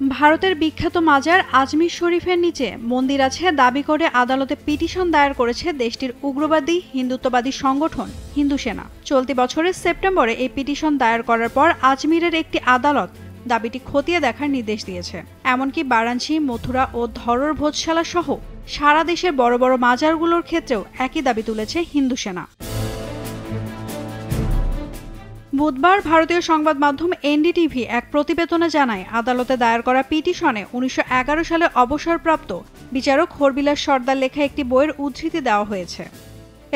ভারতের বিখ্যাত মাজার আজমির শরীফের নিচে মন্দির আছে দাবি করে আদালতে পিটিশন দায়ের করেছে দেশটির উগ্রবাদী হিন্দুত্ববাদী সংগঠন হিন্দু সেনা। চলতি বছরের সেপ্টেম্বরে এই পিটিশন দায়ের করার পর আজমিরের একটি আদালত দাবিটি খতিয়ে দেখার নির্দেশ দিয়েছে। এমনকি বারাণসী, মথুরা ও ধরর ভোজশালা সহ সারা দেশের বড় বড় মাজারগুলোর ক্ষেত্রেও একই দাবি তুলেছে হিন্দু সেনা। বুধবার ভারতীয় সংবাদ মাধ্যম এনডিটিভি এক প্রতিবেদনে জানায়, আদালতে দায়ের করা পিটিশনে ১৯১১ সালে অবসরপ্রাপ্ত বিচারক হরবিলাস সর্দার লেখা একটি বইয়ের উদ্ধৃতি দেওয়া হয়েছে।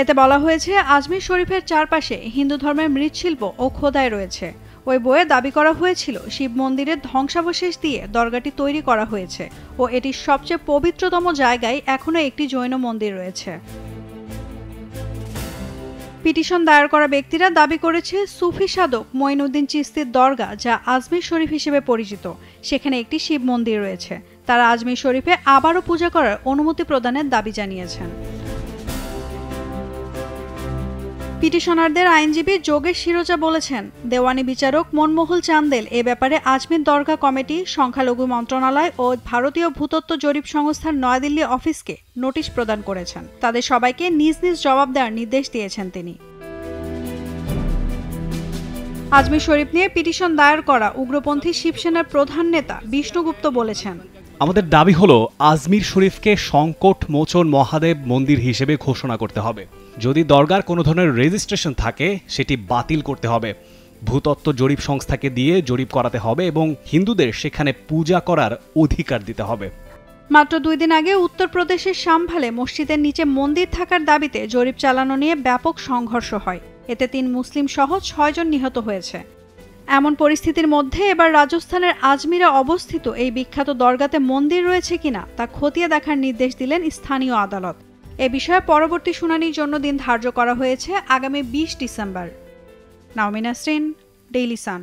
এতে বলা হয়েছে, আজমির শরীফের চারপাশে হিন্দু ধর্মের মৃৎশিল্প ও খোদাই রয়েছে। ওই বইয়ে দাবি করা হয়েছিল শিব মন্দিরের ধ্বংসাবশেষ দিয়ে দরগাটি তৈরি করা হয়েছে ও এটির সবচেয়ে পবিত্রতম জায়গায় এখনও একটি জৈন মন্দির রয়েছে। পিটিশন দায়ের করা ব্যক্তিরা দাবি করেছে, সুফি সাধক মঈনুদ্দিন চিশতির দরগা, যা আজমির শরীফ হিসেবে পরিচিত, সেখানে একটি শিব মন্দির রয়েছে। তারা আজমির শরীফে আবারও পূজা করার অনুমতি প্রদানের দাবি জানিয়েছেন। পিটিশনারদের আইনজীবী যোগেশ শিরোজা বলেছেন, দেওয়ানি বিচারক মনমোহন চান্দেল এ ব্যাপারে আজমির দরগা কমিটি, সংখ্যালঘু মন্ত্রণালয় ও ভারতীয় ভূতত্ত্ব জরিপ সংস্থার নয়াদিল্লি অফিসকে নোটিশ প্রদান করেছেন। তাদের সবাইকে নিজ নিজ জবাব দেওয়ার নির্দেশ দিয়েছেন তিনি। আজমির শরীফ নিয়ে পিটিশন দায়ের করা উগ্রপন্থী শিবসেনার প্রধান নেতা বিষ্ণুগুপ্ত বলেছেন, আমাদের দাবি হলো আজমির শরীফকে সংকট মোচন মহাদেব মন্দির হিসেবে ঘোষণা করতে হবে। যদি দরগার কোনো ধরনের রেজিস্ট্রেশন থাকে সেটি বাতিল করতে হবে। ভূতত্ত্ব জরিপ সংস্থাকে দিয়ে জরিপ করাতে হবে এবং হিন্দুদের সেখানে পূজা করার অধিকার দিতে হবে। মাত্র 2 দিন আগে উত্তরপ্রদেশের সাম্ভালে মসজিদের নিচে মন্দির থাকার দাবিতে জরিপ চালানো নিয়ে ব্যাপক সংঘর্ষ হয়। এতে 3 মুসলিম সহ 6 জন নিহত হয়েছে। এমন পরিস্থিতির মধ্যে এবার রাজস্থানের আজমিরে অবস্থিত এই বিখ্যাত দরগাতে মন্দির রয়েছে কিনা তা খতিয়ে দেখার নির্দেশ দিলেন স্থানীয় আদালত। এ বিষয়ে পরবর্তী শুনানির জন্য দিন ধার্য করা হয়েছে আগামী 20 ডিসেম্বর। নাওমিন Nasrin, Daily Sun.